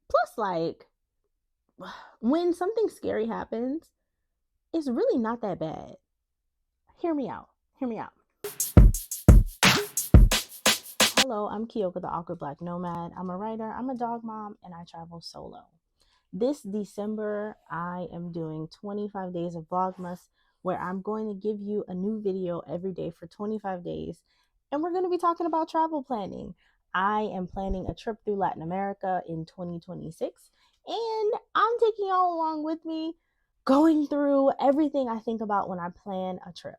Plus, like, when something scary happens, it's really not that bad. Hear me out. Hear me out. Hello, I'm Keyoka, the awkward black nomad. I'm a writer, I'm a dog mom, and I travel solo. This December, I am doing 25 days of Vlogmas, where I'm going to give you a new video every day for 25 days. And we're going to be talking about travel planning. I am planning a trip through Latin America in 2026, and I'm taking y'all along with me, going through everything I think about when I plan a trip.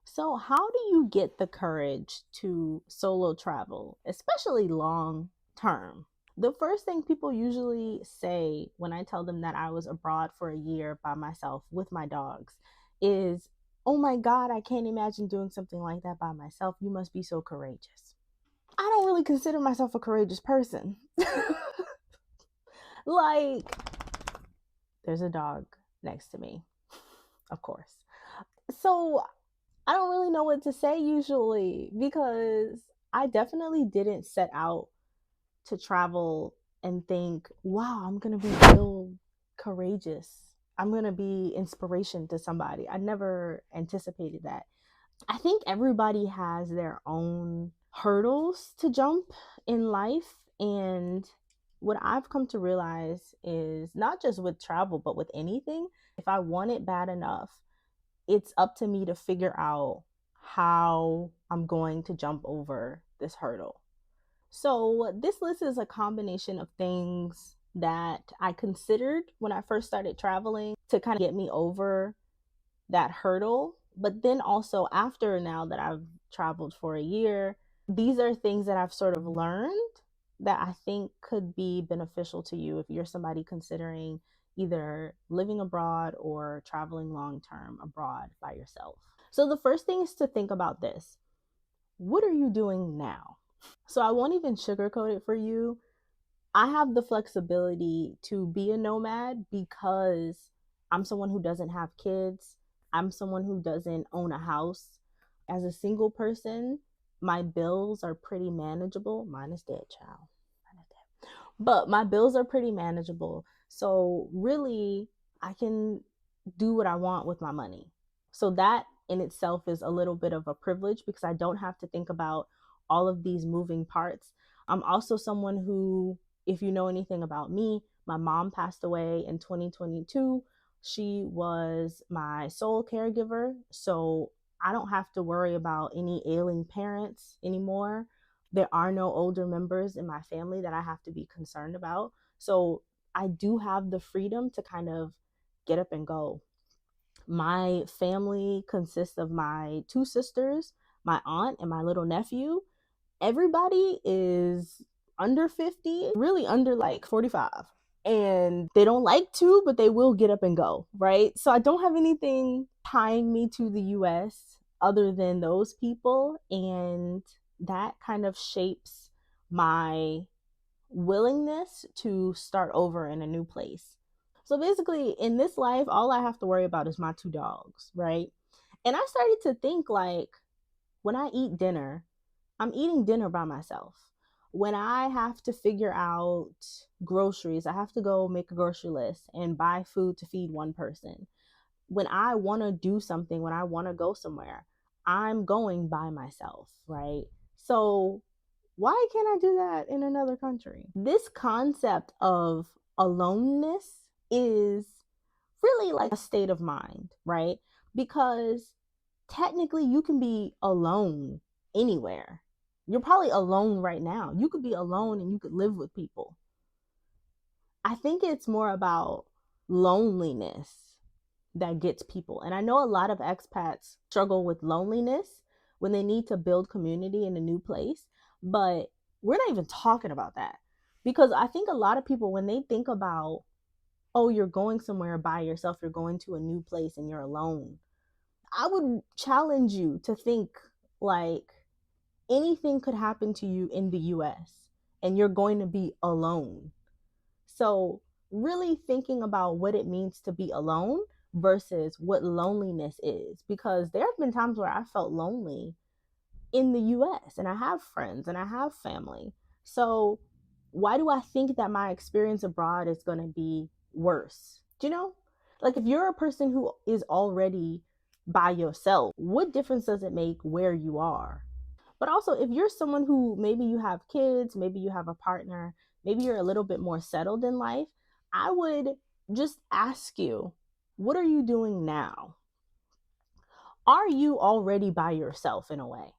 So, how do you get the courage to solo travel, especially long term? The first thing people usually say when I tell them that I was abroad for a year by myself with my dogs is, "Oh my God, I can't imagine doing something like that by myself. You must be so courageous." I don't really consider myself a courageous person. Like, there's a dog next to me, of course. So I don't really know what to say usually because I definitely didn't set out to travel and think, wow, I'm going to be real courageous. I'm going to be inspiration to somebody. I never anticipated that. I think everybody has their own hurdles to jump in life. And what I've come to realize is not just with travel, but with anything, if I want it bad enough, it's up to me to figure out how I'm going to jump over this hurdle. So, this list is a combination of things that I considered when I first started traveling to kind of get me over that hurdle. But then also, after now that I've traveled for a year, these are things that I've sort of learned that I think could be beneficial to you if you're somebody considering either living abroad or traveling long term abroad by yourself. So, the first thing is to think about this: what are you doing now? So, I won't even sugarcoat it for you. I have the flexibility to be a nomad because I'm someone who doesn't have kids. I'm someone who doesn't own a house. As a single person, my bills are pretty manageable. Mine is dead, child. Mine is dead. But my bills are pretty manageable. So really, I can do what I want with my money. So that in itself is a little bit of a privilege because I don't have to think about all of these moving parts. I'm also someone who, if you know anything about me, my mom passed away in 2022. She was my sole caregiver. So I don't have to worry about any ailing parents anymore. There are no older members in my family that I have to be concerned about. So I do have the freedom to kind of get up and go. My family consists of my two sisters, my aunt, and my little nephew. Everybody is under 50, really under like 45. And they don't like to, but they will get up and go, right? So I don't have anything tying me to the US other than those people. And that kind of shapes my willingness to start over in a new place. So basically, in this life, all I have to worry about is my two dogs, right? And I started to think like, when I eat dinner, I'm eating dinner by myself. When I have to figure out groceries, I have to go make a grocery list and buy food to feed one person. When I want to do something, when I want to go somewhere, I'm going by myself, right? So why can't I do that in another country? This concept of aloneness is really like a state of mind, right? Because technically you can be alone anywhere. You're probably alone right now. You could be alone and you could live with people. I think it's more about loneliness that gets people. And I know a lot of expats struggle with loneliness when they need to build community in a new place, but we're not even talking about that. Because I think a lot of people, when they think about, oh, you're going somewhere by yourself, you're going to a new place and you're alone, I would challenge you to think like anything could happen to you in the US and you're going to be alone. So, really thinking about what it means to be alone versus what loneliness is, because there have been times where I felt lonely in the US and I have friends and I have family. So, why do I think that my experience abroad is going to be worse? Do you know? Like, if you're a person who is already by yourself, what difference does it make where you are? But also, if you're someone who maybe you have kids, maybe you have a partner, maybe you're a little bit more settled in life, I would just ask you, what are you doing now? Are you already by yourself in a way,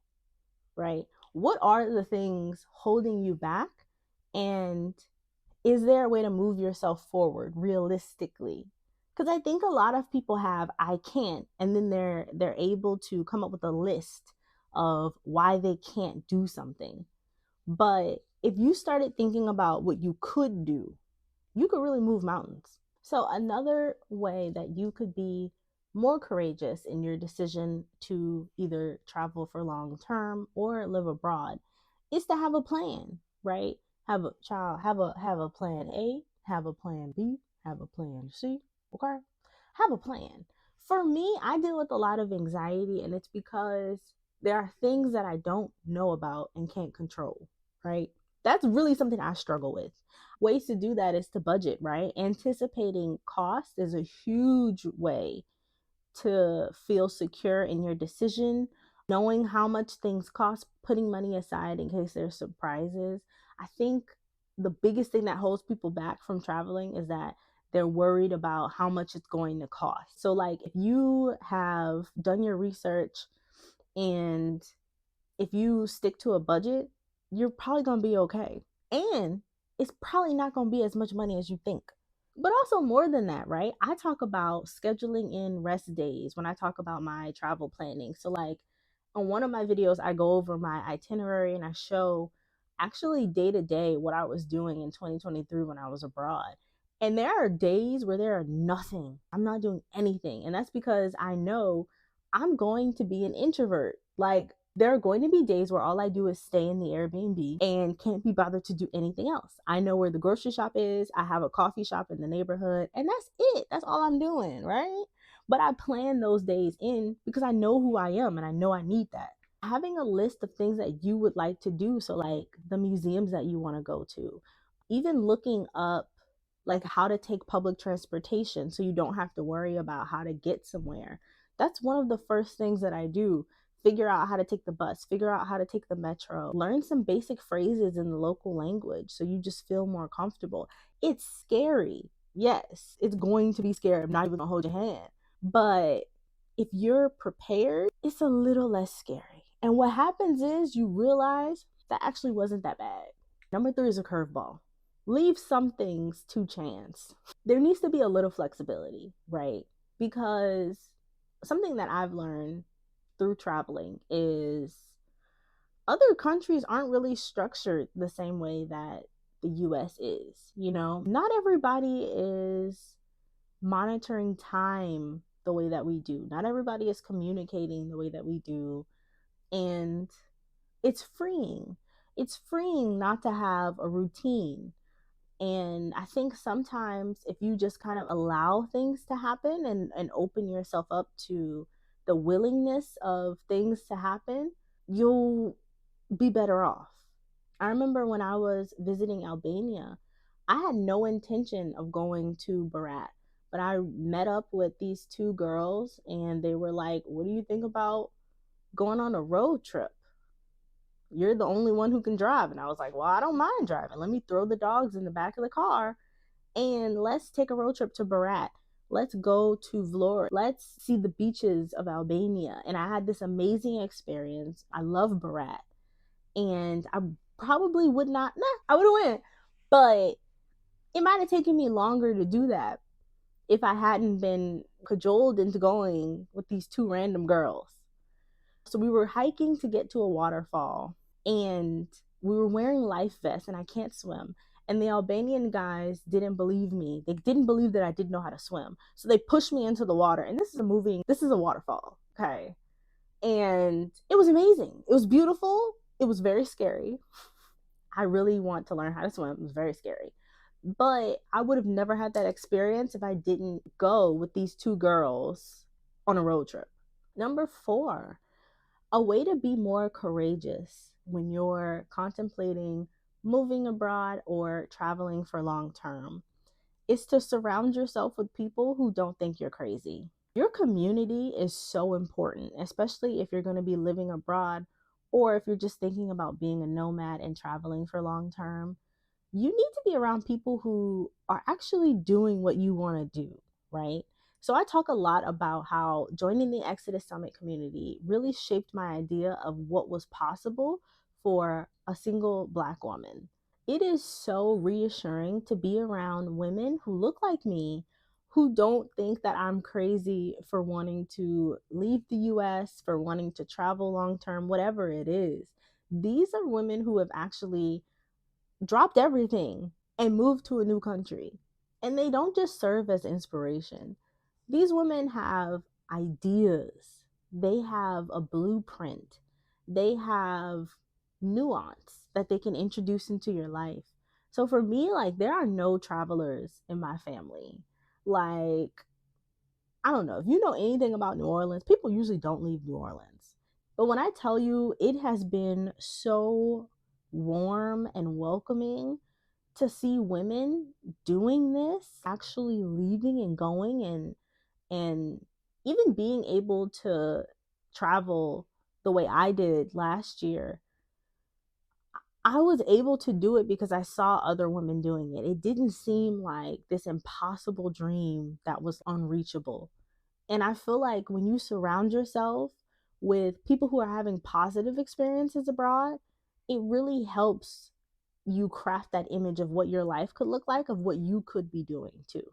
right? What are the things holding you back? And is there a way to move yourself forward realistically? Because I think a lot of people have I can't, and then they're able to come up with a list of why they can't do something. But if you started thinking about what you could do, you could really move mountains. So, another way that you could be more courageous in your decision to either travel for long term or live abroad is to have a plan, right? Have a plan A, have a plan B, have a plan C, okay? Have a plan. For me, I deal with a lot of anxiety, and it's because there are things that I don't know about and can't control, right? That's really something I struggle with. Ways to do that is to budget, right? Anticipating cost is a huge way to feel secure in your decision. Knowing how much things cost, putting money aside in case there's surprises. I think the biggest thing that holds people back from traveling is that they're worried about how much it's going to cost. So, like, if you have done your research and if you stick to a budget, you're probably going to be okay. And it's probably not going to be as much money as you think. But also, more than that, right? I talk about scheduling in rest days when I talk about my travel planning. So, like, on one of my videos, I go over my itinerary and I show actually day to day what I was doing in 2023 when I was abroad. And there are days where there are nothing. I'm not doing anything. And that's because I know I'm going to be an introvert. Like, there are going to be days where all I do is stay in the Airbnb and can't be bothered to do anything else. I know where the grocery shop is. I have a coffee shop in the neighborhood, and that's it. That's all I'm doing, right? But I plan those days in because I know who I am and I know I need that. Having a list of things that you would like to do, so like the museums that you want to go to, even looking up like how to take public transportation so you don't have to worry about how to get somewhere. That's one of the first things that I do. Figure out how to take the bus, figure out how to take the metro, learn some basic phrases in the local language so you just feel more comfortable. It's scary. Yes, it's going to be scary. I'm not even gonna hold your hand. But if you're prepared, it's a little less scary. And what happens is you realize that actually wasn't that bad. Number three is a curveball. Leave some things to chance. There needs to be a little flexibility, right? Because something that I've learned through traveling is other countries aren't really structured the same way that the US is, you know? Not everybody is monitoring time the way that we do. Not everybody is communicating the way that we do. And it's freeing. It's freeing not to have a routine. And I think sometimes if you just kind of allow things to happen and open yourself up to the willingness of things to happen, you'll be better off. I remember when I was visiting Albania, I had no intention of going to Barat, but I met up with these two girls and they were like, "What do you think about going on a road trip? You're the only one who can drive." And I was like, "Well, I don't mind driving. Let me throw the dogs in the back of the car and let's take a road trip to Barat. Let's go to Vlorë. Let's see the beaches of Albania." And I had this amazing experience. I love Barat. And I probably would not, I would have went. But it might have taken me longer to do that if I hadn't been cajoled into going with these two random girls. So we were hiking to get to a waterfall and we were wearing life vests and I can't swim. And the Albanian guys didn't believe me. They didn't believe that I didn't know how to swim. So they pushed me into the water. And this is a waterfall. Okay. And it was amazing. It was beautiful. It was very scary. I really want to learn how to swim. It was very scary. But I would have never had that experience if I didn't go with these two girls on a road trip. Number four, a way to be more courageous when you're contemplating moving abroad or traveling for long term is to surround yourself with people who don't think you're crazy. Your community is so important, especially if you're going to be living abroad or if you're just thinking about being a nomad and traveling for long term. You need to be around people who are actually doing what you want to do, right? So I talk a lot about how joining the Exodus Summit community really shaped my idea of what was possible for a single Black woman. It is so reassuring to be around women who look like me, who don't think that I'm crazy for wanting to leave the US, for wanting to travel long term, whatever it is. These are women who have actually dropped everything and moved to a new country. And they don't just serve as inspiration. These women have ideas, they have a blueprint, they have nuance that they can introduce into your life. So for me, like, there are no travelers in my family. Like, I don't know if you know anything about New Orleans, people usually don't leave New Orleans. But when I tell you, it has been so warm and welcoming to see women doing this, actually leaving and going, and even being able to travel the way I did last year. I was able to do it because I saw other women doing it. It didn't seem like this impossible dream that was unreachable. And I feel like when you surround yourself with people who are having positive experiences abroad, it really helps you craft that image of what your life could look like, of what you could be doing too.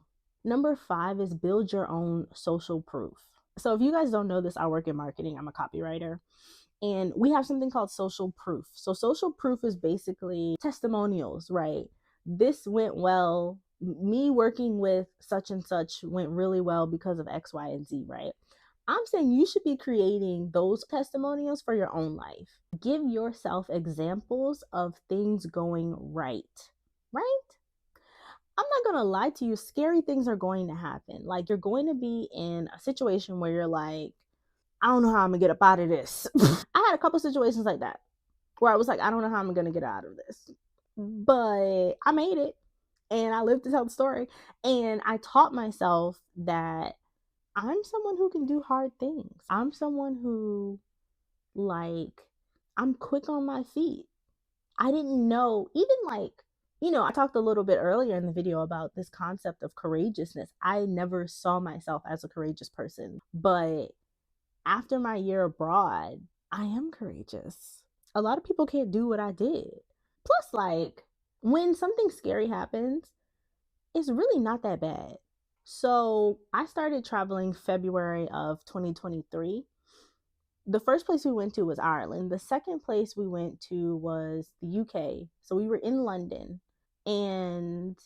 Number 5 is build your own social proof. So if you guys don't know this, I work in marketing, I'm a copywriter. And we have something called social proof. So social proof is basically testimonials, right? This went well. Me working with such and such went really well because of X, Y, and Z, right? I'm saying you should be creating those testimonials for your own life. Give yourself examples of things going right, right? I'm not going to lie to you, scary things are going to happen. Like, you're going to be in a situation where you're like, I don't know how I'm going to get up out of this. I had a couple situations like that where I was like, I don't know how I'm going to get out of this. But I made it and I lived to tell the story. And I taught myself that I'm someone who can do hard things. I'm someone who, like, I'm quick on my feet. I didn't know, even like, I talked a little bit earlier in the video about this concept of courageousness. I never saw myself as a courageous person. But after my year abroad, I am courageous. A lot of people can't do what I did. Plus, like, when something scary happens, it's really not that bad. So I started traveling February of 2023. The first place we went to was Ireland. The second place we went to was the UK. So we were in London and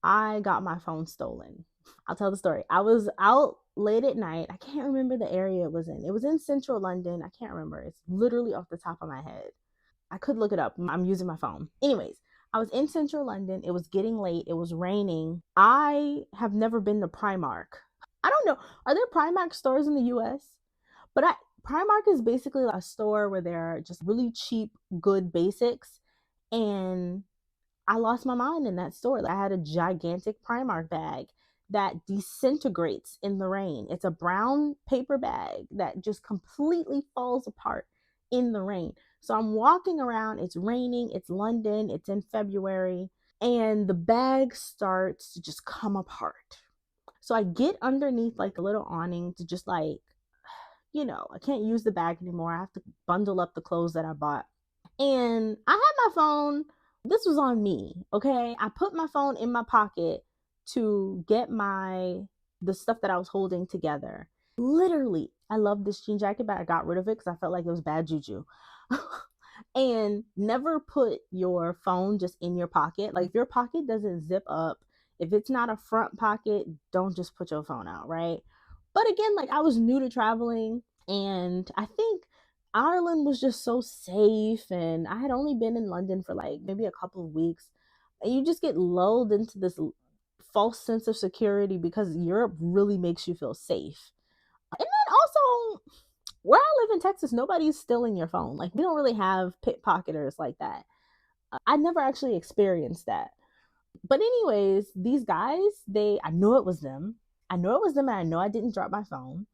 I got my phone stolen. I'll tell the story. I was out late at night. I can't remember the area it was in. It was in central London. I can't remember. It's literally off the top of my head. I could look it up. I'm using my phone. Anyways, I was in central London. It was getting late. It was raining. I have never been to Primark. I don't know. Are there Primark stores in the US? But Primark is basically a store where there are just really cheap, good basics. And I lost my mind in that store. I had a gigantic Primark bag that disintegrates in the rain. It's a brown paper bag that just completely falls apart in the rain. So I'm walking around, it's raining, it's London, it's in February, and the bag starts to just come apart. So I get underneath like a little awning to just like, I can't use the bag anymore. I have to bundle up the clothes that I bought. And I had my phone. This was on me, okay? I put my phone in my pocket to get the stuff that I was holding together. Literally, I love this jean jacket, but I got rid of it because I felt like it was bad juju. And never put your phone just in your pocket. Like, if your pocket doesn't zip up, if it's not a front pocket, don't just put your phone out, right? But again, like, I was new to traveling, and I think Ireland was just so safe, and I had only been in London for like maybe a couple of weeks. And you just get lulled into this false sense of security because Europe really makes you feel safe. And then also, where I live in Texas, nobody's stealing your phone. Like, we don't really have pickpocketers like that. I never actually experienced that. But anyways, these guys, I knew it was them. I knew it was them, and I know I didn't drop my phone.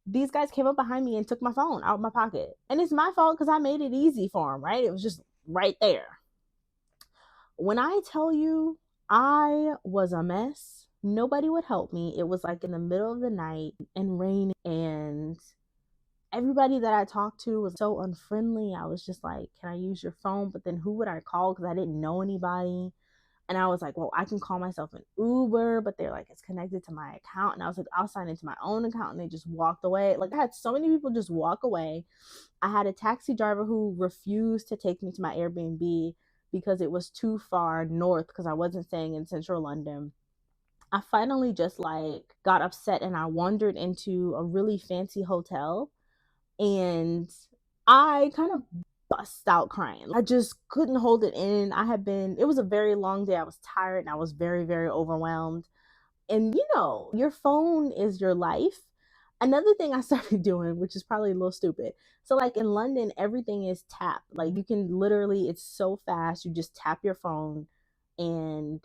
These guys came up behind me and took my phone out of my pocket. And it's my fault because I made it easy for them, right? It was just right there. When I tell you I was a mess, nobody would help me. It was like in the middle of the night and raining, and everybody that I talked to was so unfriendly. I was just like, can I use your phone? But then who would I call? Because I didn't know anybody. And I was like, well, I can call myself an Uber, but they're like, it's connected to my account. And I was like, I'll sign into my own account. And they just walked away. Like, I had so many people just walk away. I had a taxi driver who refused to take me to my Airbnb because it was too far north because I wasn't staying in central London. I finally just like got upset and I wandered into a really fancy hotel, and I kind of bust out crying. I just couldn't hold it in. It was a very long day. I was tired and I was very, very overwhelmed. And your phone is your life. Another thing I started doing, which is probably a little stupid. So, like in London, everything is tap. Like you can literally, it's so fast. You just tap your phone and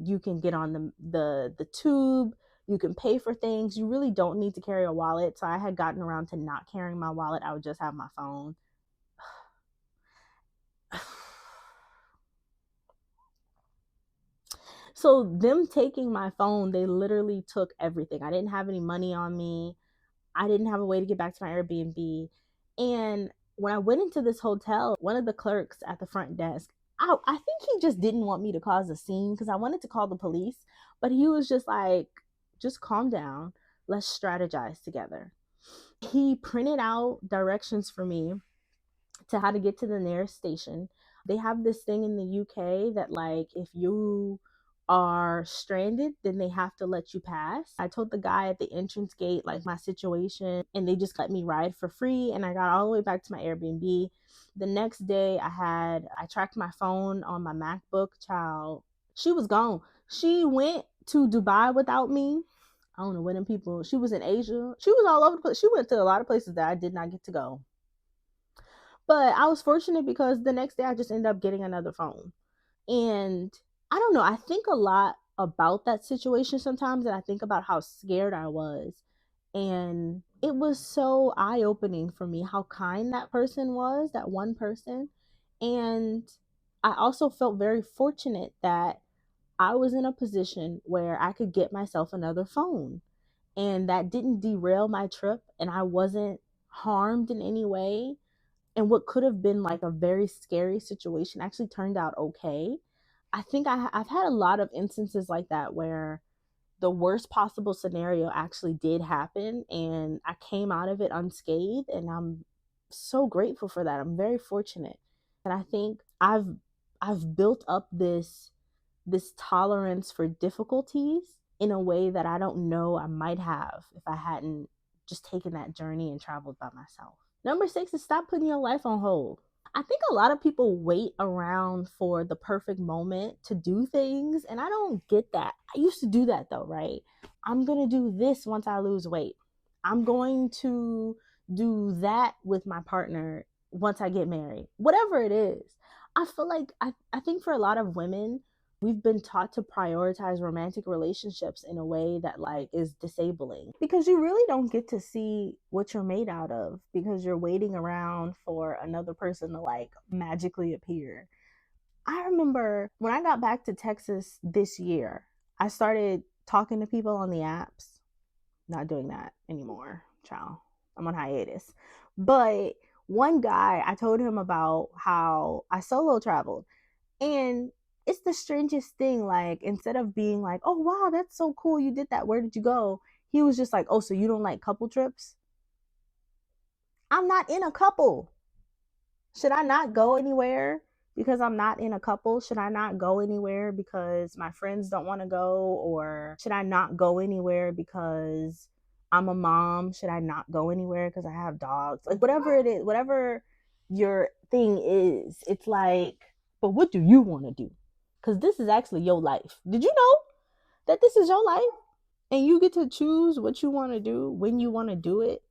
you can get on the tube. You can pay for things. You really don't need to carry a wallet. So I had gotten around to not carrying my wallet. I would just have my phone. So them taking my phone, they literally took everything. I didn't have any money on me. I didn't have a way to get back to my Airbnb. And when I went into this hotel, one of the clerks at the front desk, I think he just didn't want me to cause a scene because I wanted to call the police, but he was just like, just calm down. Let's strategize together. He printed out directions for me to how to get to the nearest station. They have this thing in the UK that like if you are stranded, then they have to let you pass. I told the guy at the entrance gate like my situation and they just let me ride for free and I got all the way back to my Airbnb. The next day I tracked my phone on my MacBook. Child, she was gone. She went to Dubai without me. I don't know when them people. She was in Asia. She was all over the place. She went to a lot of places that I did not get to go. But I was fortunate because the next day I just ended up getting another phone. And I don't know, I think a lot about that situation sometimes, and I think about how scared I was. And it was so eye opening for me how kind that person was, that one person. And I also felt very fortunate that I was in a position where I could get myself another phone. And that didn't derail my trip, and I wasn't harmed in any way, and what could have been like a very scary situation actually turned out okay. I think I've had a lot of instances like that where the worst possible scenario actually did happen and I came out of it unscathed, and I'm so grateful for that. I'm very fortunate. And I think I've built up this tolerance for difficulties in a way that I don't know I might have if I hadn't just taken that journey and traveled by myself. Number 6 is stop putting your life on hold. I think a lot of people wait around for the perfect moment to do things, and I don't get that. I used to do that though, right? I'm going to do this once I lose weight. I'm going to do that with my partner once I get married. Whatever it is. I feel like I think for a lot of women, we've been taught to prioritize romantic relationships in a way that like is disabling because you really don't get to see what you're made out of because you're waiting around for another person to like magically appear. I remember when I got back to Texas this year, I started talking to people on the apps. Not doing that anymore, child. I'm on hiatus. But one guy, I told him about how I solo traveled, and it's the strangest thing. Like, instead of being like, oh, wow, that's so cool. You did that. Where did you go? He was just like, oh, so you don't like couple trips? I'm not in a couple. Should I not go anywhere because I'm not in a couple? Should I not go anywhere because my friends don't want to go? Or should I not go anywhere because I'm a mom? Should I not go anywhere because I have dogs? Like, whatever it is, whatever your thing is, it's like, but what do you want to do? Because this is actually your life. Did you know that this is your life? And you get to choose what you want to do when you want to do it.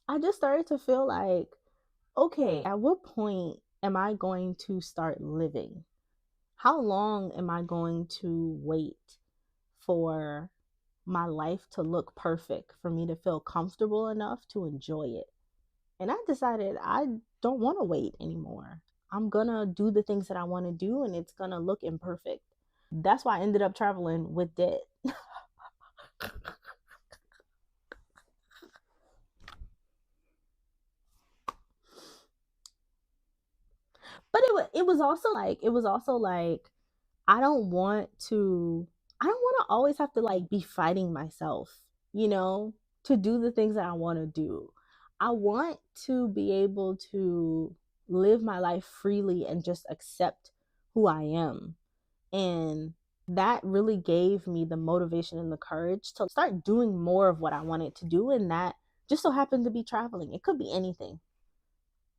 I just started to feel like, okay, at what point am I going to start living? How long am I going to wait for my life to look perfect for me to feel comfortable enough to enjoy it? And I decided I don't want to wait anymore. I'm gonna do the things that I want to do, and it's gonna look imperfect. That's why I ended up traveling with debt. But it was also like I don't want to I don't want to always have to like be fighting myself, you know, to do the things that I want to do. I want to be able to live my life freely and just accept who I am. And that really gave me the motivation and the courage to start doing more of what I wanted to do. And that just so happened to be traveling. It could be anything.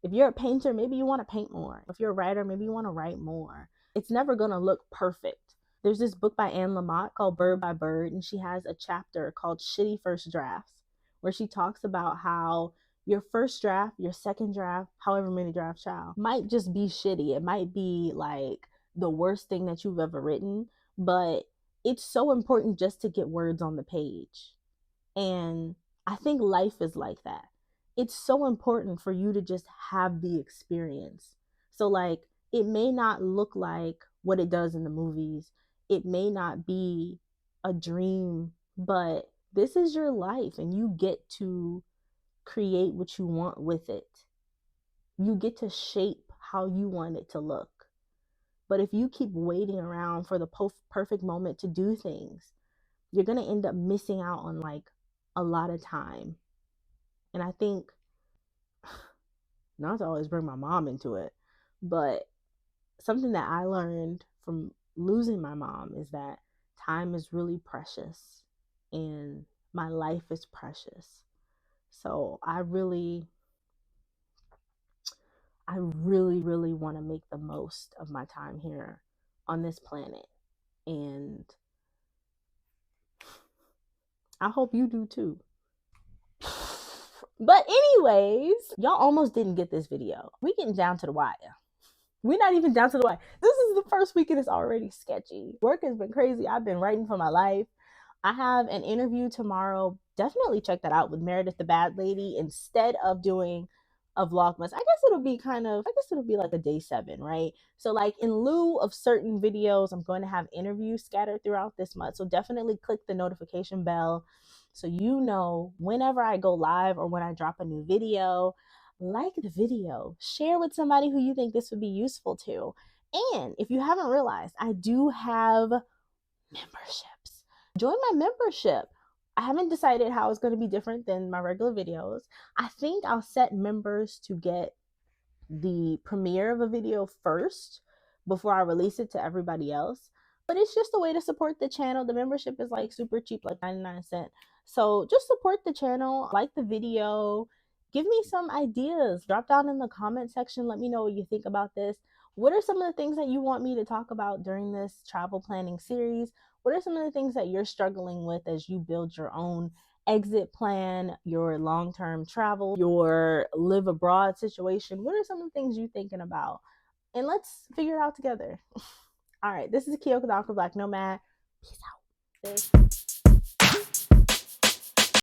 If you're a painter, maybe you want to paint more. If you're a writer, maybe you want to write more. It's never going to look perfect. There's this book by Anne Lamott called Bird by Bird, and she has a chapter called Shitty First Drafts, where she talks about how your first draft, your second draft, however many drafts child, might just be shitty. It might be like the worst thing that you've ever written, but it's so important just to get words on the page. And I think life is like that. It's so important for you to just have the experience. So, like, it may not look like what it does in the movies, it may not be a dream, but this is your life and you get to create what you want with it. You get to shape how you want it to look. But if you keep waiting around for the perfect moment to do things, you're going to end up missing out on like a lot of time. And I think, not to always bring my mom into it, but something that I learned from losing my mom is that time is really precious and my life is precious. So I really want to make the most of my time here on this planet. And I hope you do too. But anyways, y'all almost didn't get this video. We getting down to the wire. We're not even down to the wire. This is the first week and it's already sketchy. Work has been crazy. I've been writing for my life. I have an interview tomorrow. Definitely check that out with Meredith the Bad Lady instead of doing a vlogmas. I guess it'll be like a day 7, right? So like in lieu of certain videos, I'm going to have interviews scattered throughout this month. So definitely click the notification bell so you know whenever I go live or when I drop a new video. Like the video, share with somebody who you think this would be useful to. And if you haven't realized, I do have memberships. Join my membership. I haven't decided how it's going to be different than my regular videos. I think I'll set members to get the premiere of a video first before I release it to everybody else. But it's just a way to support the channel. The membership is like super cheap, like 99 cents. So just support the channel, like the video, give me some ideas. Drop down in the comment section. Let me know what you think about this. What are some of the things that you want me to talk about during this travel planning series? What are some of the things that you're struggling with as you build your own exit plan, your long-term travel, your live abroad situation? What are some of the things you're thinking about? And let's figure it out together. All right, this is Keyoka, the Awkward Black Nomad. Peace out.